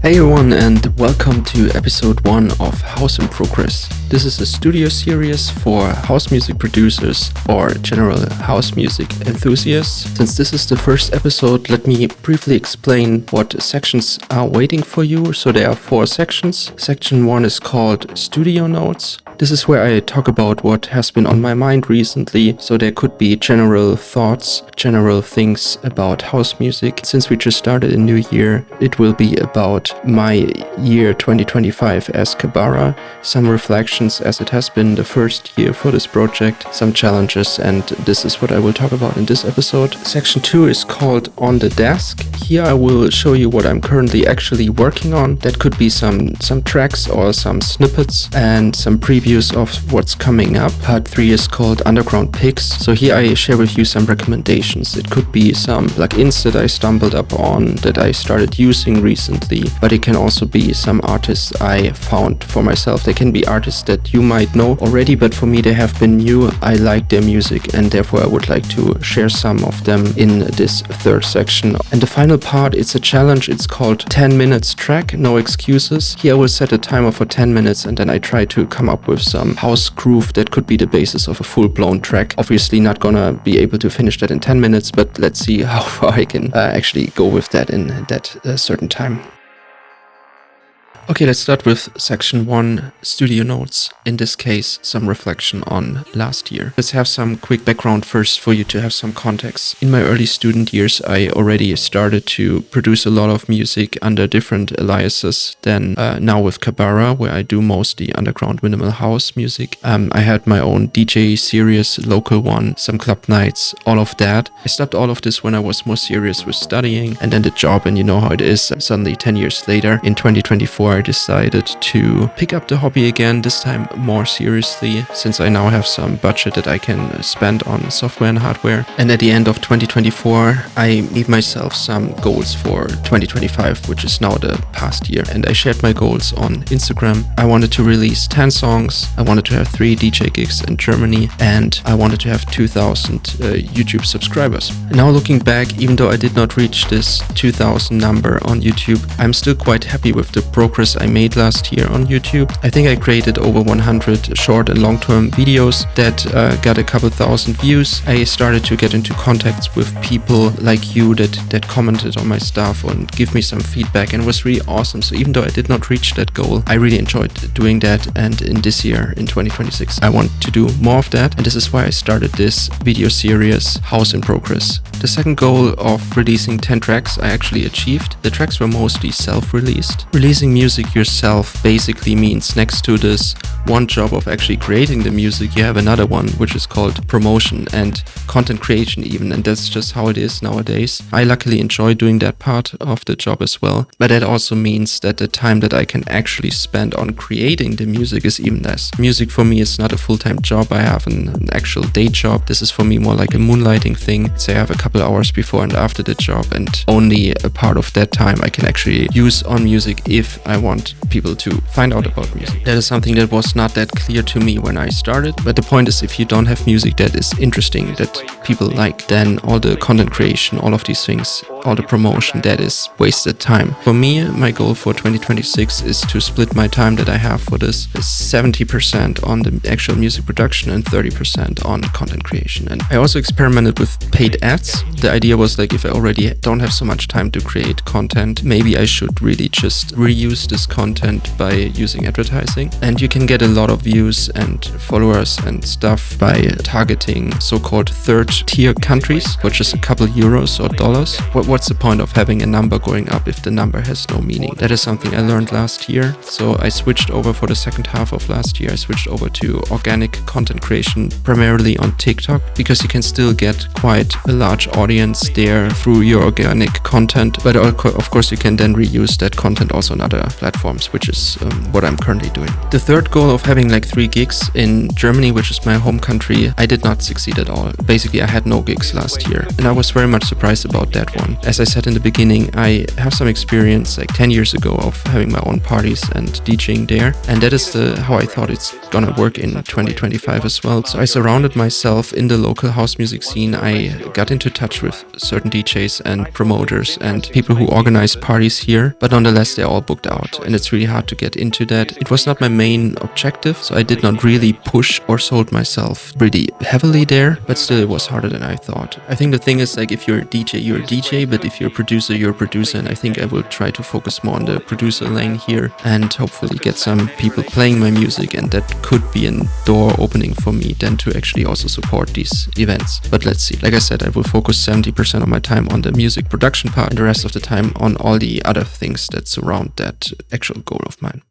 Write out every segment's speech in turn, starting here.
Hey everyone, and welcome to episode 1 of House in Progress. This is a studio series for house music producers or general house music enthusiasts. Since this is the first episode, let me briefly explain what sections are waiting for you. So there are 4 sections. Section 1 is called Studio Notes. This is where I talk about what has been on my mind recently, so there could be general thoughts, general things about house music. Since we just started a new year, it will be about my year 2025 as cabara, some reflections as it has been the first year for this project, some challenges, and this is what I will talk about in this episode. Section 2 is called On the Desk. Here I will show you what I'm currently actually working on. That could be some tracks or some snippets and some previews of what's coming up. Part 3 is called Underground Picks. So here I share with you some recommendations. It could be some plugins that I stumbled up on that I started using recently, but it can also be some artists I found for myself. They can be artists that you might know already, but for me they have been new. I like their music and therefore I would like to share some of them in this third section. And the final part, it's a challenge. It's called 10 minutes track, no excuses. Here I will set a timer for 10 minutes and then I try to come up with some house groove that could be the basis of a full-blown track. Obviously not gonna be able to finish that in 10 minutes, but let's see how far I can actually go with that in that certain time. Okay, let's start with section 1, studio notes. In this case, some reflection on last year. Let's have some quick background first for you to have some context. In my early student years, I already started to produce a lot of music under different aliases than now with cabara, where I do mostly underground minimal house music. I had my own DJ series, local one, some club nights, all of that. I stopped all of this when I was more serious with studying and then the job, and you know how it is. Suddenly 10 years later, in 2024, I decided to pick up the hobby again, this time more seriously, since I now have some budget that I can spend on software and hardware. And at the end of 2024, I gave myself some goals for 2025, which is now the past year. And I shared my goals on Instagram. I wanted to release 10 songs. I wanted to have 3 DJ gigs in Germany, and I wanted to have 2,000 YouTube subscribers. And now looking back, even though I did not reach this 2,000 number on YouTube, I'm still quite happy with the progress I made last year on YouTube. I think I created over 100 short and long-term videos that got a couple thousand views. I started to get into contacts with people like you that commented on my stuff and give me some feedback, and it was really awesome. So even though I did not reach that goal, I really enjoyed doing that, and in this year, in 2026, I want to do more of that, and this is why I started this video series, House in Progress. The second goal of releasing 10 tracks I actually achieved. The tracks were mostly self-released. Releasing music yourself basically means, next to this one job of actually creating the music, you have another one which is called promotion and content creation even, and that's just how it is nowadays. I luckily enjoy doing that part of the job as well, but that also means that the time that I can actually spend on creating the music is even less. Music for me is not a full-time job. I have an actual day job. This is for me more like a moonlighting thing. Say I have a couple hours before and after the job, and only a part of that time I can actually use on music if I want people to find out about music. That is something that was not that clear to me when I started, but the point is, if you don't have music that is interesting, that people like, then all the content creation, all of these things, all the promotion, that is wasted time. For me, my goal for 2026 is to split my time that I have for this 70% on the actual music production and 30% on content creation. And I also experimented with paid ads. The idea was like, if I already don't have so much time to create content, maybe I should really just reuse this content by using advertising. And you can get a lot of views and followers and stuff by targeting so-called third-tier countries, which is a couple euros or dollars. What's the point of having a number going up if the number has no meaning? That is something I learned last year. So I switched over for the second half of last year. I switched over to organic content creation, primarily on TikTok, because you can still get quite a large audience there through your organic content. But of course, you can then reuse that content also on other platforms, which is what I'm currently doing. The third goal of having like 3 gigs in Germany, which is my home country, I did not succeed at all. Basically, I had no gigs last year, and I was very much surprised about that one. As I said in the beginning, I have some experience like 10 years ago of having my own parties and DJing there. And that is how I thought it's gonna work in 2025 as well. So I surrounded myself in the local house music scene. I got into touch with certain DJs and promoters and people who organize parties here, but nonetheless they're all booked out and it's really hard to get into that. It was not my main objective, so I did not really push or sold myself really heavily there, but still it was harder than I thought. I think the thing is, like, if you're a DJ, you're a DJ, but if you're a producer, you're a producer, and I think I will try to focus more on the producer lane here and hopefully get some people playing my music, and that could be a door opening for me then to actually also support these events. But let's see. Like I said, I will focus 70% of my time on the music production part and the rest of the time on all the other things that surround that actual goal of mine.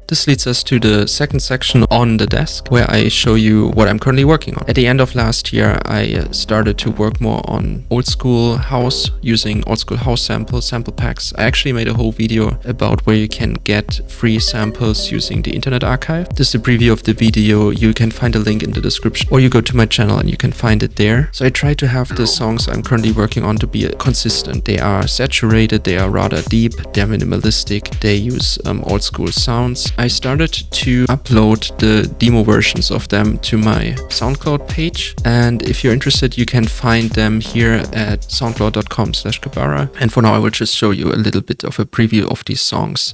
This leads us to the second section on the desk, where I show you what I'm currently working on. At the end of last year, I started to work more on old school house, using old school house sample packs. I actually made a whole video about where you can get free samples using the Internet Archive. This is a preview of the video. You can find a link in the description, or you go to my channel and you can find it there. So I try to have the songs I'm currently working on to be consistent. They are saturated, they are rather deep, they're minimalistic, they use old school sounds. I started to upload the demo versions of them to my SoundCloud page, and if you're interested you can find them here at soundcloud.com/cabara. And for now I will just show you a little bit of a preview of these songs.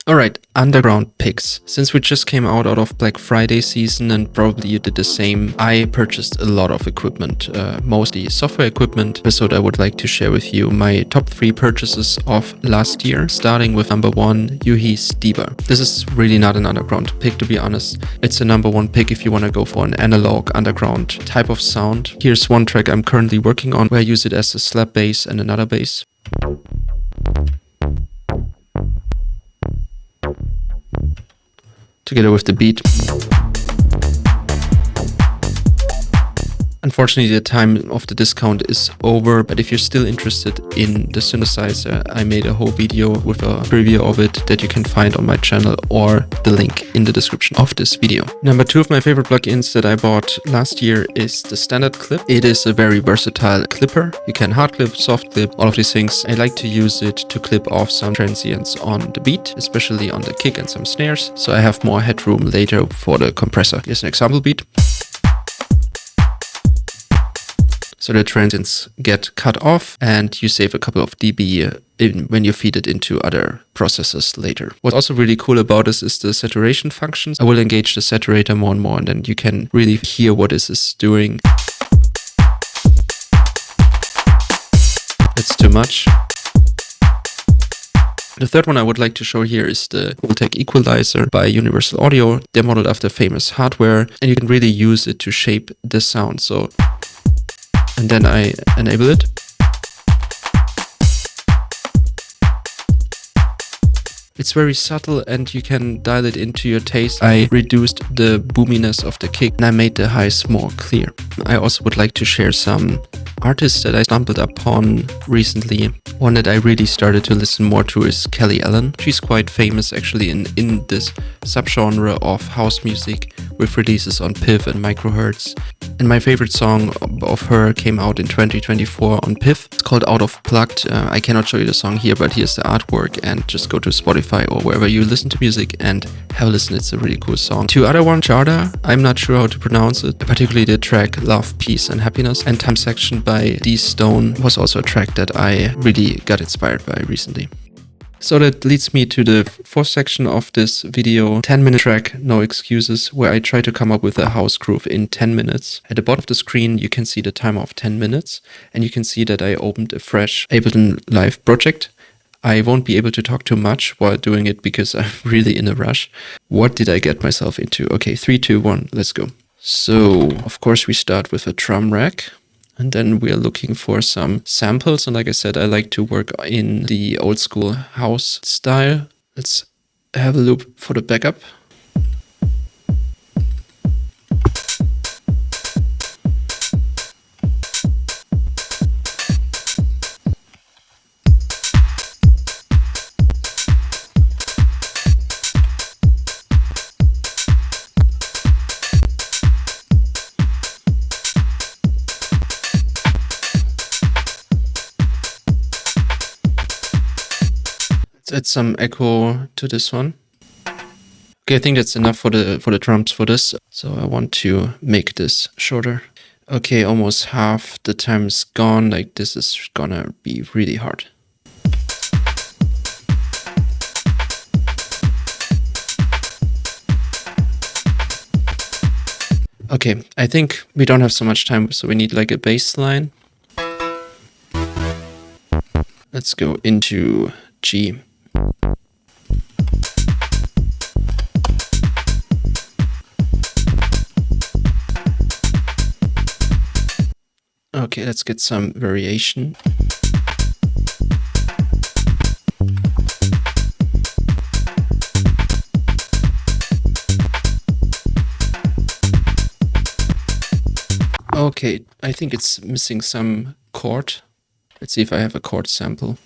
Alright, underground picks. Since we just came out of Black Friday season, and probably you did the same, I purchased a lot of equipment, mostly software equipment. So I would like to share with you my top 3 purchases of last year, starting with number 1, Yuhi's Diva. This is really not an underground pick, to be honest. It's a number 1 pick if you want to go for an analog underground type of sound. Here's one track I'm currently working on where I use it as a slap bass and another bass. Together with the beat. Unfortunately, the time of the discount is over, but if you're still interested in the synthesizer, I made a whole video with a preview of it that you can find on my channel, or the link in the description of this video. Number 2 of my favorite plugins that I bought last year is the standard clip. It is a very versatile clipper. You can hard clip, soft clip, all of these things. I like to use it to clip off some transients on the beat, especially on the kick and some snares, so I have more headroom later for the compressor. Here's an example beat. So the transients get cut off and you save a couple of dB when you feed it into other processors later. What's also really cool about this is the saturation functions. I will engage the saturator more and more, and then you can really hear what this is doing. It's too much. The third one I would like to show here is the Voltec equalizer by Universal Audio. They're modeled after famous hardware, and you can really use it to shape the sound. And then I enable it. It's very subtle and you can dial it into your taste. I reduced the boominess of the kick and I made the highs more clear. I also would like to share some Artist that I stumbled upon recently, one that I really started to listen more to, is Kelly Allen. She's quite famous actually in this subgenre of house music with releases on PIF and Microhertz. And my favorite song of her came out in 2024 on PIF. It's called Out of Plugged. I cannot show you the song here, but here's the artwork, and just go to Spotify or wherever you listen to music and have a listen. It's a really cool song. Two other ones, Charda, I'm not sure how to pronounce it, particularly the track Love, Peace and Happiness, and Time Section by D Stone was also a track that I really got inspired by recently. So that leads me to the fourth section of this video, 10-minute track, No Excuses, where I try to come up with a house groove in 10 minutes. At the bottom of the screen, you can see the timer of 10 minutes, and you can see that I opened a fresh Ableton Live project. I won't be able to talk too much while doing it because I'm really in a rush. What did I get myself into? Okay, 3, 2, 1, let's go. So, of course, we start with a drum rack. And then we are looking for some samples. And like I said, I like to work in the old school house style. Let's have a loop for the backup. Let's add some echo to this one. Okay, I think that's enough for the drums for this. So I want to make this shorter. Okay, almost half the time is gone. Like, this is gonna be really hard. Okay, I think we don't have so much time, so we need like a bass line. Let's go into G. Okay, let's get some variation. Okay, I think it's missing some chord. Let's see if I have a chord sample.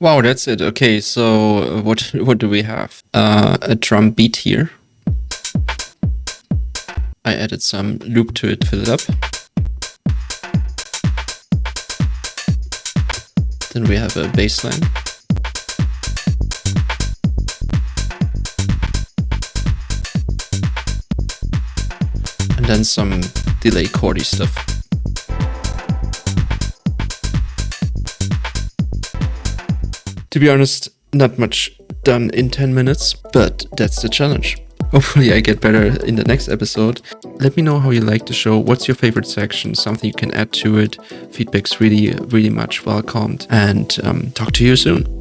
Wow, that's it. Okay, so what do we have? A drum beat here. I added some loop to it, fill it up. Then we have a bass line. And then some delay chordy stuff. To be honest, not much done in 10 minutes, but that's the challenge. Hopefully I get better in the next episode. Let me know how you like the show. What's your favorite section? Something you can add to it. Feedback's really, really much welcomed. And talk to you soon.